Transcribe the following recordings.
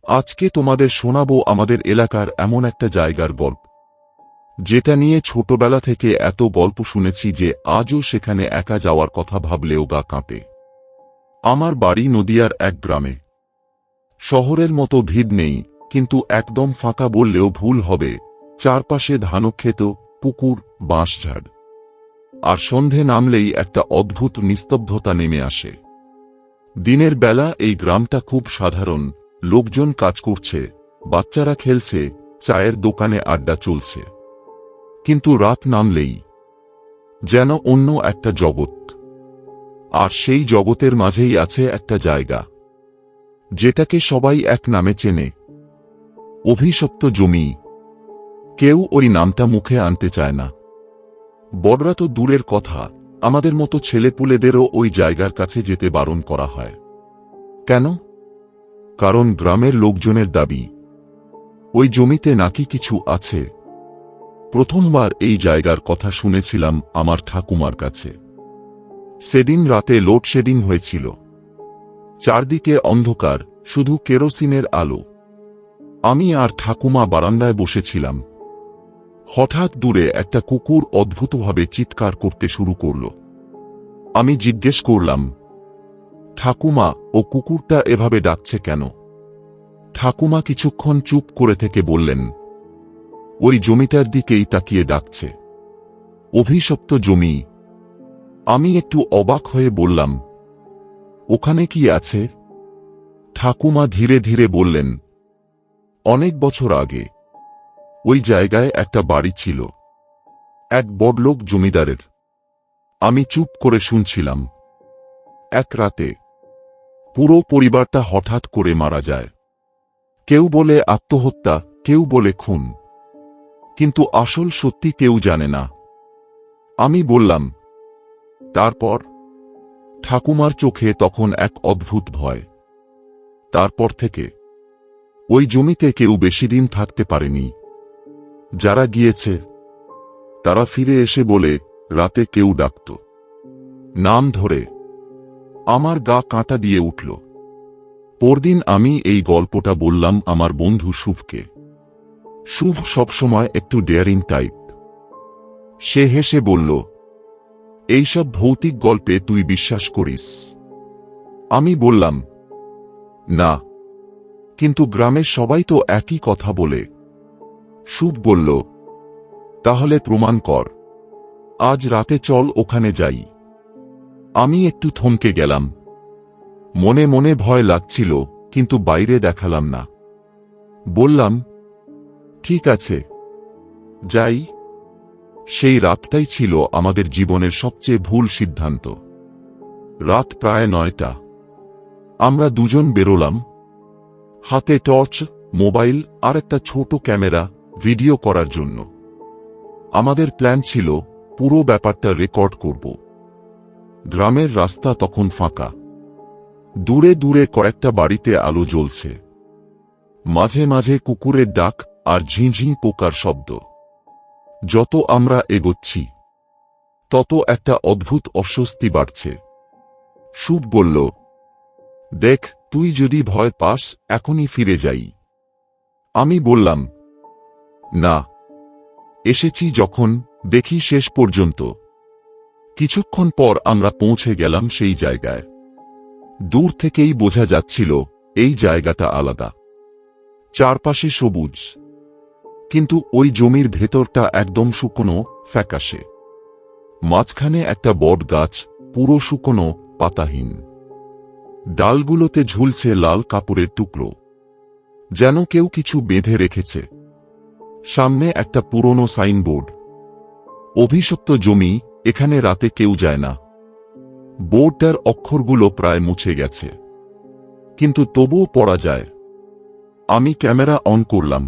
আজকে তোমাদের শোনাবো আমাদের এলাকার এমন একটা জায়গার গল্প, যেটা নিয়ে ছোটবেলা থেকে এত গল্প শুনেছি যে আজও সেখানে একা যাওয়ার কথা ভাবলেও গা কাঁপে। আমার বাড়ি নদিয়ার এক গ্রামে। শহরের মতো ভিড় নেই, কিন্তু একদম ফাঁকা বললেও ভুল হবে। চারপাশে ধানক্ষেত, পুকুর, বাঁশঝাড়। আর সন্ধে নামলেই একটা অদ্ভুত নিস্তব্ধতা নেমে আসে। দিনের বেলা এই গ্রামটা খুব সাধারণ। লোকজন কাজ করছে, বাচ্চারা খেলছে, চায়ের দোকানে আড্ডা চলছে। কিন্তু রাত নামলেই যেন অন্য একটা জগৎ। আর সেই জগতের মাঝেই আছে একটা জায়গা, যেটাকে সবাই এক নামে চেনে, অভিশপ্ত জমি। কেউ ওই নামটা মুখে আনতে চায় না। বড়রা তো দূরের কথা, আমাদের মতো ছেলেপুলেদেরও ওই জায়গার কাছে যেতে বারণ করা হয়। কেন? কারণ গ্রামের লোকজনের দাবি, ওই জমিতে নাকি কিছু আছে। প্রথমবার এই জায়গার কথা শুনেছিলাম আমার ঠাকুমার কাছে। সেদিন রাতে লোডশেডিং হয়েছিল। চারদিকে অন্ধকার, শুধু কেরোসিনের আলো। আমি আর ঠাকুমা বারান্দায় বসেছিলাম। হঠাৎ দূরে একটা কুকুর অদ্ভুতভাবে চিৎকার করতে শুরু করল। আমি জিজ্ঞেস করলাম, ঠাকুমা, ও কুকুরটা এভাবে ডাকছে কেন? ঠাকুমা কিছুক্ষণ চুপ করে থেকে বললেন, ওই জমিটার দিকেই তাকিয়ে ডাকছে। অভিশপ্ত জমি। আমি একটু অবাক হয়ে বললাম, ওখানে কি আছে? ঠাকুমা ধীরে ধীরে বললেন, অনেক বছর আগে ওই জায়গায় একটা বাড়ি ছিল, এক বড়লোক জমিদারের। আমি চুপ করে শুনছিলাম। এক রাতে পুরো পরিবারটা হঠাৎ করে মারা যায়। কেউ বলে আত্মহত্যা, কেউ বলে খুন, কিন্তু আসল সত্যি কেউ জানে না। আমি বললাম, তারপর? ঠাকুমার চোখে তখন এক অদ্ভুত ভয়। তারপর থেকে ওই জমিতে কেউ বেশি দিন থাকতে পারেনি। যারা গিয়েছে তারা ফিরে এসে বলে, রাতে কেউ ডাকত, নাম ধরে। আমার গা কাঁটা দিয়ে উঠল। পরদিন আমি এই গল্পটা বললাম আমার বন্ধু শুভকে। শুভ সবসময় একটু ডেয়ারিং টাইপ। সে হেসে বলল, এইসব ভৌতিক গল্পে তুই বিশ্বাস করিস? আমি বললাম, না, কিন্তু গ্রামের সবাই তো একই কথা বলে। শুভ বলল, তাহলে প্রমাণ কর। আজ রাতে চল ওখানে যাই। আমি একটু থমকে গেলাম। মনে মনে ভয় লাগছিল, কিন্তু বাইরে দেখালাম না। বললাম, ঠিক আছে, যাই। সেই রাতটাই ছিল আমাদের জীবনের সবচেয়ে ভুল সিদ্ধান্ত। রাত প্রায় 9টা। আমরা দুজন বেরোলাম, হাতে টর্চ, মোবাইল আর একটা ছোট ক্যামেরা, ভিডিও করার জন্য। আমাদের প্ল্যান ছিল পুরো ব্যাপারটা রেকর্ড করব। গ্রামের রাস্তা তখন ফাঁকা। দূরে দূরে কয়েকটা বাড়িতে আলো জ্বলছে। মাঝে মাঝে কুকুরের ডাক আর ঝিঁঝিঁ পোকার শব্দ। যত আমরা এগোচ্ছি তত একটা অদ্ভুত অস্বস্তি বাড়ছে। শুভ বলল, দেখ, তুই যদি ভয় পাস এখনই ফিরে যাই। আমি বললাম, না, এসেছি যখন, দেখি শেষ পর্যন্ত। কিছুক্ষণ পর আমরা পৌঁছে গেলাম সেই জায়গায়। দূর থেকেই বোঝা যাচ্ছিল এই জায়গাটা আলাদা। চারপাশে সবুজ, কিন্তু ওই জমির ভেতরটা একদম শুকনো, ফ্যাকাশে। মাঝখানে একটা বট গাছ, পুরো শুকনো, পাতাহীন। ডালগুলোতে ঝুলছে লাল কাপড়ের টুকরো, যেন কেউ কিছু বেঁধে রেখেছে। সামনে একটা পুরনো সাইনবোর্ড, অভিশপ্ত জমি, এখানে রাতে কেউ যায় না। বোর্ডটার অক্ষরগুলো প্রায় মুছে গেছে, কিন্তু তবুও পড়া যায়। আমি ক্যামেরা অন করলাম।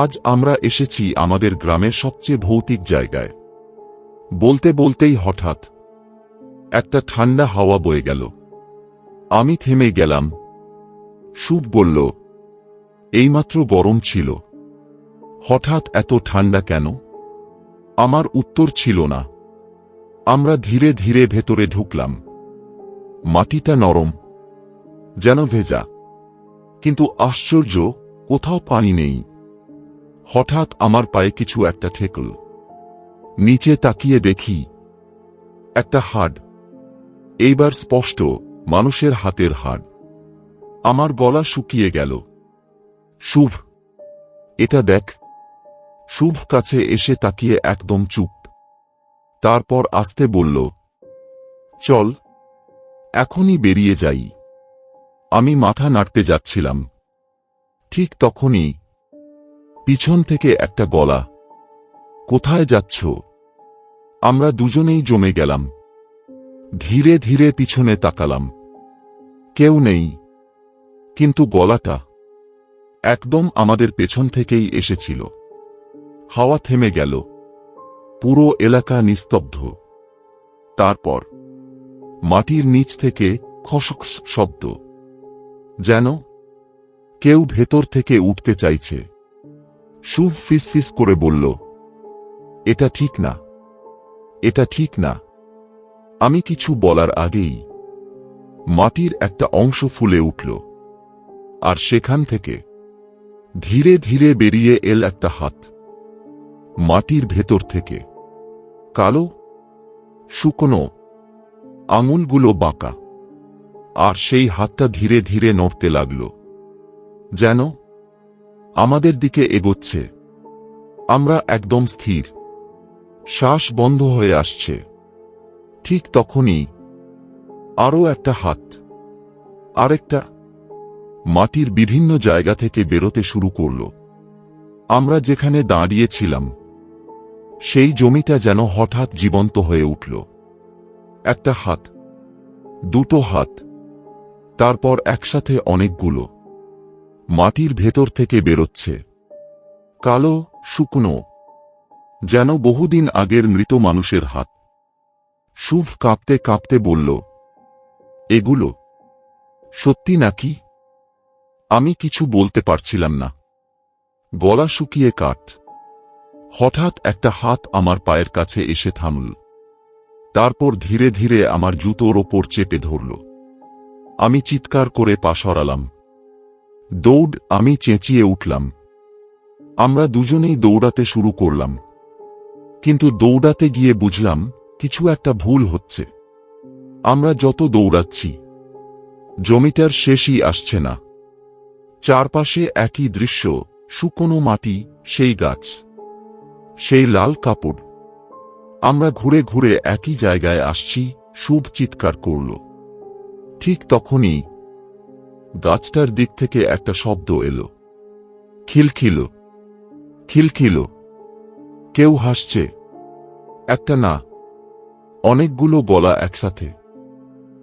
আজ আমরা এসেছি আমাদের গ্রামের সবচেয়ে ভৌতিক জায়গায়। বলতে বলতেই হঠাৎ একটা ঠান্ডা হাওয়া বয়ে গেল। আমি থেমে গেলাম। শুভ বলল, এইমাত্র গরম ছিল, হঠাৎ এত ঠান্ডা কেন? আমার উত্তর ছিল না। আমরা ধীরে ধীরে ভেতরে ঢুকলাম। মাটিটা নরম, যেন ভেজা। কিন্তু আশ্চর্য, কোথাও পানি নেই। হঠাৎ আমার পায়ে কিছু একটা ঠেকল। নিচে তাকিয়ে দেখি একটা হাড়। এইবার স্পষ্ট, মানুষের হাতের হাড়। আমার গলা শুকিয়ে গেল। শুভ, এটা দেখ। শুভ কাছে এসে তাকিয়ে একদম চুপ। তারপর আস্তে বলল, চল, এখনই বেরিয়ে যাই। আমি মাথা নাড়তে যাচ্ছিলাম। ঠিক তখনই পিছন থেকে একটা গলা, কোথায় যাচ্ছ? আমরা দুজনেই জমে গেলাম। ধীরে ধীরে পিছনে তাকালাম। কেউ নেই, কিন্তু গলাটা একদম আমাদের পেছন থেকেই এসেছিল। হাওয়া থেমে গেল। পুরো এলাকা নিস্তব্ধ। তারপর মাটির নিচ থেকে খসখস শব্দ, যেন কেউ ভেতর থেকে উঠতে চাইছে। শুভ ফিসফিস করে বলল, এটা ঠিক না, এটা ঠিক না। আমি কিছু বলার আগেই মাটির একটা অংশ ফুলে উঠল, আর সেখান থেকে ধীরে ধীরে বেরিয়ে এল একটা হাত। মাটির ভেতর থেকে কালো, শুকনো, আঙুলগুলো বাঁকা। আর সেই হাতটা ধীরে ধীরে নড়তে লাগল, যেন আমাদের দিকে এগোচ্ছে। আমরা একদম স্থির, শ্বাস বন্ধ হয়ে আসছে। ঠিক তখনই আরও একটা হাত, আরেকটা, মাটির বিভিন্ন জায়গা থেকে বেরোতে শুরু করল। আমরা যেখানে দাঁড়িয়েছিলাম সেই জমিটা যেন হঠাৎ জীবন্ত হয়ে উঠল। একটা হাত, দুটো হাত, তারপর একসাথে অনেকগুলো। মাটির ভেতর থেকে বেরোচ্ছে, কালো, শুকনো, যেন বহুদিন আগের মৃত মানুষের হাত। শুভ কাঁপতে কাঁপতে বলল, এগুলো সত্যি নাকি? আমি কিছু বলতে পারছিলাম না, গলা শুকিয়ে কাঠ। হঠাৎ একটা হাত আমার পায়ের কাছে এসে থামল। তারপর ধীরে ধীরে আমার জুতোর ওপর চেপে ধরল। আমি চিৎকার করে পা সরালাম। দৌড়! আমি চেঁচিয়ে উঠলাম। আমরা দুজনেই দৌড়াতে শুরু করলাম। কিন্তু দৌড়াতে গিয়ে বুঝলাম কিছু একটা ভুল হচ্ছে। আমরা যত দৌড়াচ্ছি জমিটার শেষই আসছে না। চারপাশে একই দৃশ্য, শুকনো মাটি, সেই গাছ, সেই লাল কাপড়। আমরা ঘুরে ঘুরে একই জায়গায় আসছি। শুভ চিৎকার করল। ঠিক তখনই গাছটার দিক থেকে একটা শব্দ এলো, খিলখিল, খিলখিল। কেউ হাসছে। একটা না, অনেকগুলো গলা একসাথে।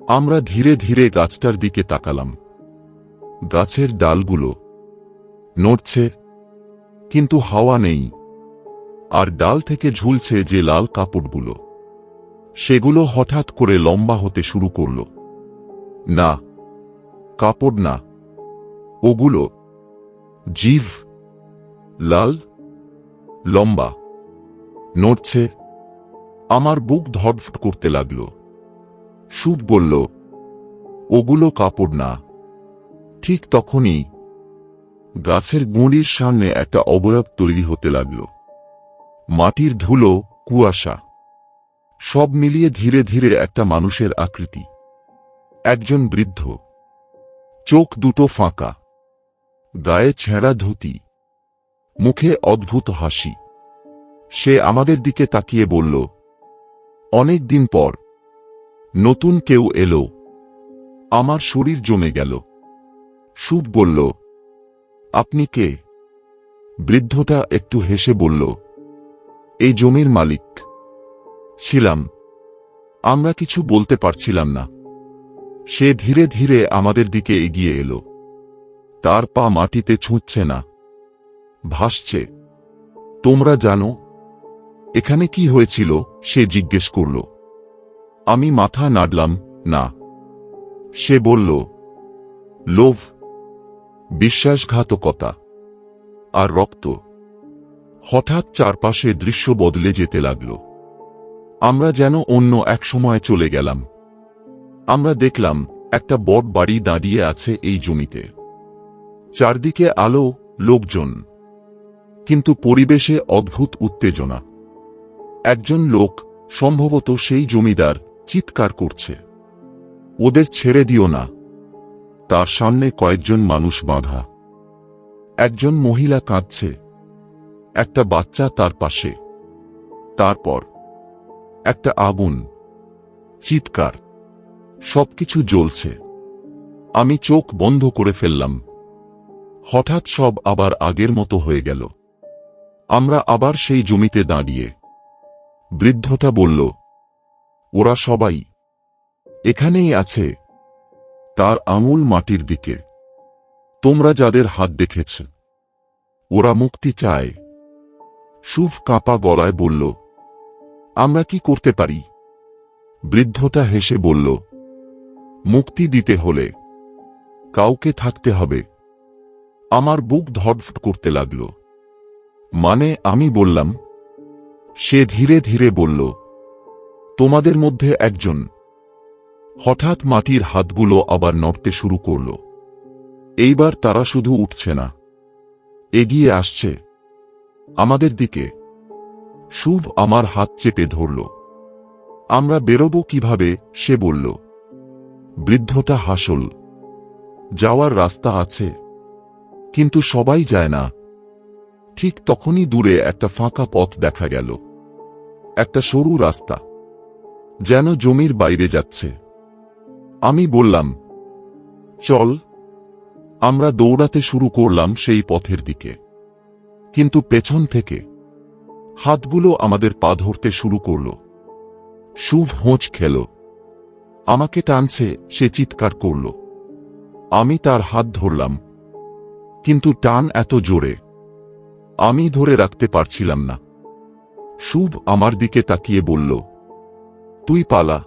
আমরা ধীরে ধীরে গাছটার দিকে তাকালাম। গাছের ডালগুলো নড়ছে, কিন্তু হাওয়া নেই। আর ডাল থেকে ঝুলছে যে লাল কাপড়গুলো, সেগুলো হঠাৎ করে লম্বা হতে শুরু করল। না, কাপড় না, ওগুলো জিভ, লাল, লম্বা, নড়ছে। আমার বুক ধড়ফড় করতে লাগল। শুভ বলল, ওগুলো কাপড় না। ঠিক তখনই গাছের গুঁড়ির সামনে একটা অবয়ব তৈরি হতে লাগল। মাটির ধুলো, কুয়াশা, সব মিলিয়ে ধীরে ধীরে একটা মানুষের আকৃতি। একজন বৃদ্ধ, চোখ দুটো ফাঁকা, গায়ে ছেঁড়া ধুতি, মুখে অদ্ভুত হাসি। সে আমাদের দিকে তাকিয়ে বলল, অনেক দিন পর নতুন কেউ এলো। আমার শরীর জমে গেল। শুভ বলল, আপনি কে? বৃদ্ধটা একটু হেসে বলল, এই জমির মালিক ছিলাম। আমরা কিছু বলতে পারছিলাম না। সে ধীরে ধীরে আমাদের দিকে এগিয়ে এলো। তার পা মাটিতে ছুঁচ্ছে না, ভাসছে। তোমরা জানো এখানে কি হয়েছিল? সে জিজ্ঞেস করল। আমি মাথা নাড়লাম, না। সে বলল, লোভ, বিশ্বাসঘাতকতা আর রক্ত। হঠাৎ চারপাশে দৃশ্য বদলে যেতে লাগল। আমরা যেন অন্য এক সময়ে চলে গেলাম। আমরা দেখলাম একটা বড় বাড়ি দাঁড়িয়ে আছে এই জমিতে। চারদিকে আলো, লোকজন, কিন্তু পরিবেশে অদ্ভুত উত্তেজনা। একজন লোক, সম্ভবত সেই জমিদার, চিৎকার করছে, ওদের ছেড়ে দিও না। তার সামনে কয়েকজন মানুষ বাঁধা। একজন মহিলা কাঁদছে, একটা বাচ্চা তার পাশে। তারপর একটা আগুন, চিৎকার, সবকিছু জ্বলছে। আমি চোখ বন্ধ করে ফেললাম। হঠাৎ সব আবার আগের মতো হয়ে গেল। আমরা আবার সেই জমিতে দাঁড়িয়ে। বৃদ্ধটা বলল, ওরা সবাই এখানেই আছে। তার আঙুল মাটির দিকে। তোমরা যাদের হাত দেখেছ, ওরা মুক্তি চায়। শুভ কাঁপা গলায় বলল, আমরা কি করতে পারি? বৃদ্ধটা হেসে বলল, মুক্তি দিতে হলে কাউকে থাকতে হবে। আমার বুক ধড়ফড় করতে লাগল। মানে? আমি বললাম। সে ধীরে ধীরে বলল, তোমাদের মধ্যে একজন। হঠাৎ মাটির হাতগুলো আবার নড়তে শুরু করল। এইবার তারা শুধু উঠছে না, এগিয়ে আসছে আমাদের দিকে। শুভ আমার হাত চেপে ধরল। আমরা বেরোবো কিভাবে? সে বলল। বৃদ্ধটা হাসল। যাওয়ার রাস্তা আছে, কিন্তু সবাই যায় না। ঠিক তখনই দূরে একটা ফাঁকা পথ দেখা গেল। একটা সরু রাস্তা, যেন জমির বাইরে যাচ্ছে। আমি বললাম, চল। আমরা দৌড়াতে শুরু করলাম সেই পথের দিকে। কিন্তু পেছন থেকে হাতগুলো আমাদের পা ধরতে শুরু করল। শুভ হোঁচ খেল। আমাকে টানছে, সে চিৎকার করল। আমি তার হাত ধরলাম, কিন্তু টান এত জোরে, আমি ধরে রাখতে পারছিলাম না। শুভ আমার দিকে তাকিয়ে বলল, তুই পালা।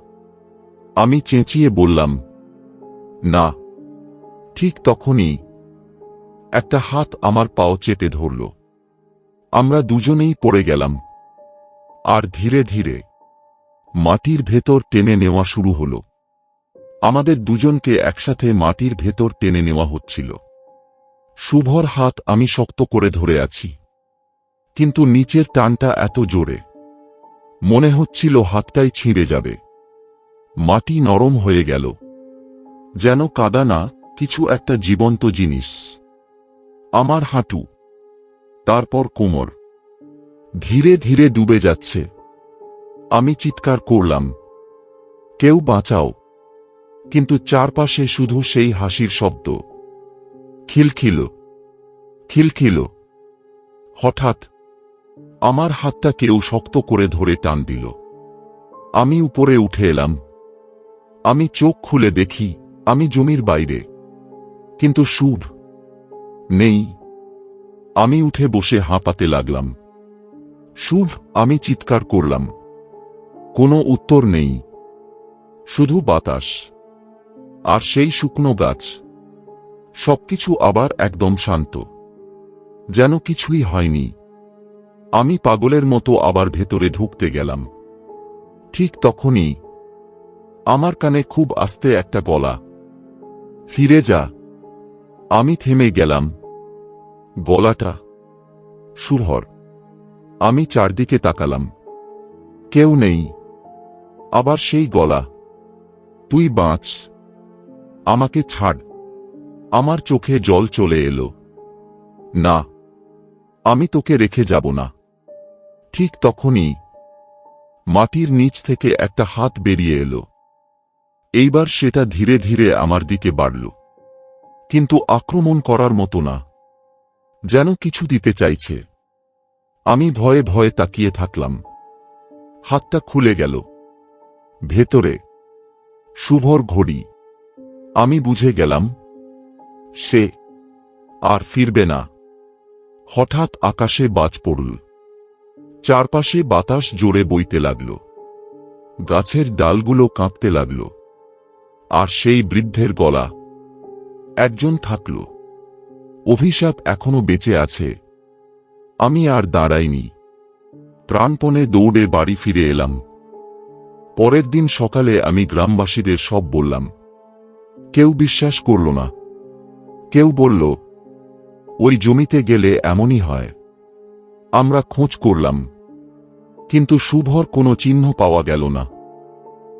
আমি চেঁচিয়ে বললাম, না। ঠিক তখনই একটা হাত আমার পাও চেপে ধরল। আমরা দুজনেই পড়ে গেলাম। আর ধীরে ধীরে মাটির ভেতর টেনে নেওয়া শুরু হল। আমাদের দুজনকে একসাথে মাটির ভেতর টেনে নেওয়া হচ্ছিল। শুভর হাত আমি শক্ত করে ধরে আছি, কিন্তু নিচের টানটা এত জোরে, মনে হচ্ছিল হাতটাই ছিঁড়ে যাবে। মাটি নরম হয়ে গেল, যেন কাদা না, কিছু একটা জীবন্ত জিনিস। আমার হাঁটু, তারপর কোমর, ধীরে ধীরে ডুবে যাচ্ছে। আমি চিৎকার করলাম, কেউ বাঁচাও! কিন্তু চারপাশে শুধু সেই হাসির শব্দ। খিলখিল, খিলখিল। হঠাৎ আমার হাতটা কেউ শক্ত করে ধরে টান দিল। আমি উপরে উঠে এলাম। আমি চোখ খুলে দেখি আমি জমির বাইরে, কিন্তু শুভ নেই। আমি উঠে বসে হাঁপাতে লাগলাম। শুভ! আমি চিৎকার করলাম। কোনো উত্তর নেই, শুধু বাতাস আর সেই শুকনো গাছ। সবকিছু আবার একদম শান্ত, যেন কিছুই হয়নি। আমি পাগলের মতো আবার ভেতরে ঢুকতে গেলাম। ঠিক তখনই আমার কানে খুব আস্তে একটা গলা, ফিরে যা। আমি থেমে গেলাম। গলাটা শুভর। আমি চারদিকে তাকালাম, কেউ নেই। আবার সেই গলা, তুই বাঁচ, আমাকে ছাড়। আমার চোখে জল চলে এলো। না, আমি তোকে রেখে যাব না। ঠিক তখনই মাটির নিচ থেকে একটা হাত বেরিয়ে এলো। এইবার সেটা ধীরে ধীরে আমার দিকে বাড়ল, কিন্তু আক্রমণ করার মতো না, যেন কিছু দিতে চাইছে। আমি ভয়ে ভয়ে তাকিয়ে থাকলাম। হাতটা খুলে গেল। ভেতরে শুভর ঘড়ি। আমি বুঝে গেলাম সে আর ফিরবে না। হঠাৎ আকাশে বাজ পড়ল। চারপাশে বাতাস জোরে বইতে লাগল। গাছের ডালগুলো কাঁপতে লাগল। আর সেই বৃদ্ধের গলা, একজন থাকল। অভিশাপ এখনো বেঁচে আছে। আমি আর দাঁড়াইনি, প্রাণপণে দৌড়ে বাড়ি ফিরে এলাম। পরের দিন সকালে আমি গ্রামবাসীদের সব বললাম। কেউ বিশ্বাস করল না। কেউ বলল, ওই জমিতে গেলে এমনই হয়। আমরা খোঁজ করলাম, কিন্তু শুভর কোনো চিহ্ন পাওয়া গেল না।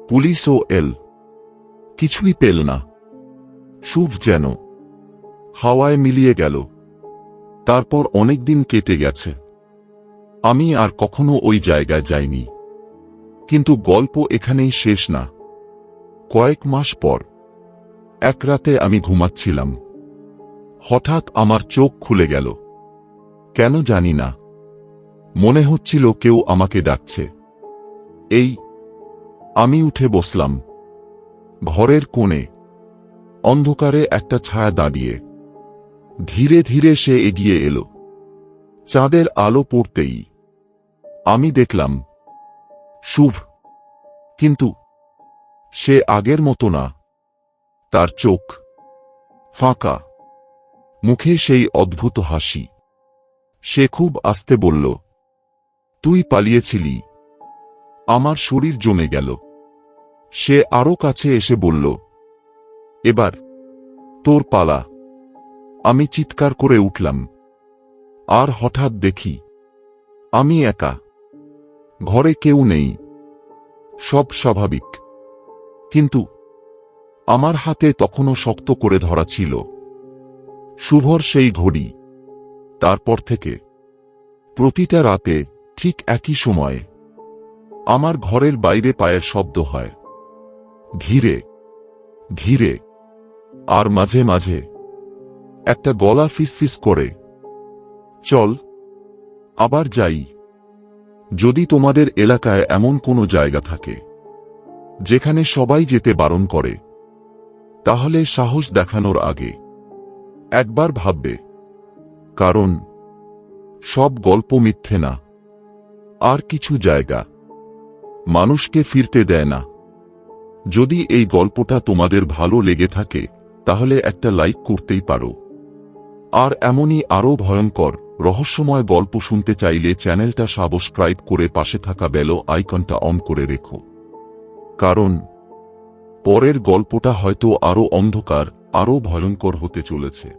পুলিশও কিছুই পেল না। শুভ যেন হাওয়ায় মিলিয়ে গেল। তারপর অনেকদিন কেটে গেছে, আমি আর কখনো ওই জায়গায় যাইনি। কিন্তু গল্প এখানেই শেষ না। কয়েক মাস পর এক রাতে আমি ঘুমাচ্ছিলাম, হঠাৎ আমার চোখ খুলে গেল। কেন জানি না, মনে হচ্ছিল কেউ আমাকে ডাকছে। আমি উঠে বসলাম। ঘরের কোণে অন্ধকারে একটা ছায়া দাঁড়িয়ে। ধীরে ধীরে সে এগিয়ে এলো। চাঁদের আলো পড়তেই আমি দেখলাম শুভ, কিন্তু সে আগের মতো না। তার চোখ ফাঁকা, মুখে সেই অদ্ভুত হাসি। সে খুব আস্তে বলল, তুই পালিয়েছিলি। আমার শরীর জমে গেল। সে আরো কাছে এসে বলল, এবার তোর পালা। আমি চিৎকার করে উঠলাম, আর হঠাৎ দেখি আমি একা। ঘরে কেউ নেই, সব স্বাভাবিক, কিন্তু আমার হাতে তখনও শক্ত করে ধরা ছিল শুভর সেই ঘড়ি। তারপর থেকে প্রতিটা রাতে ঠিক একই সময়ে আমার ঘরের বাইরে পায়ের শব্দ হয়, ধীরে ধীরে, আর মাঝে মাঝে একটা গলা ফিসফিস করে, চল আবার যাই। যদি তোমাদের এলাকায় এমন কোনো জায়গা থাকে যেখানে সবাই যেতে বারণ করে, তাহলে সাহস দেখানোর আগে একবার ভাববে, কারণ সব গল্প মিথ্যে না। আর কিছু জায়গা মানুষকে ফিরতে দেয় না। যদি এই গল্পটা তোমাদের ভালো লেগে থাকে, তাহলে একটা লাইক করতেই পারো। আর এমনই আরও ভয়ঙ্কর রহস্যময় গল্প শুনতে চাইলে চ্যানেলটা সাবস্ক্রাইব করে পাশে থাকা বেল আইকনটা অন করে রেখো। কারণ পরের গল্পটা হয়তো আরও অন্ধকার, আরও ভয়ঙ্কর হতে চলেছে।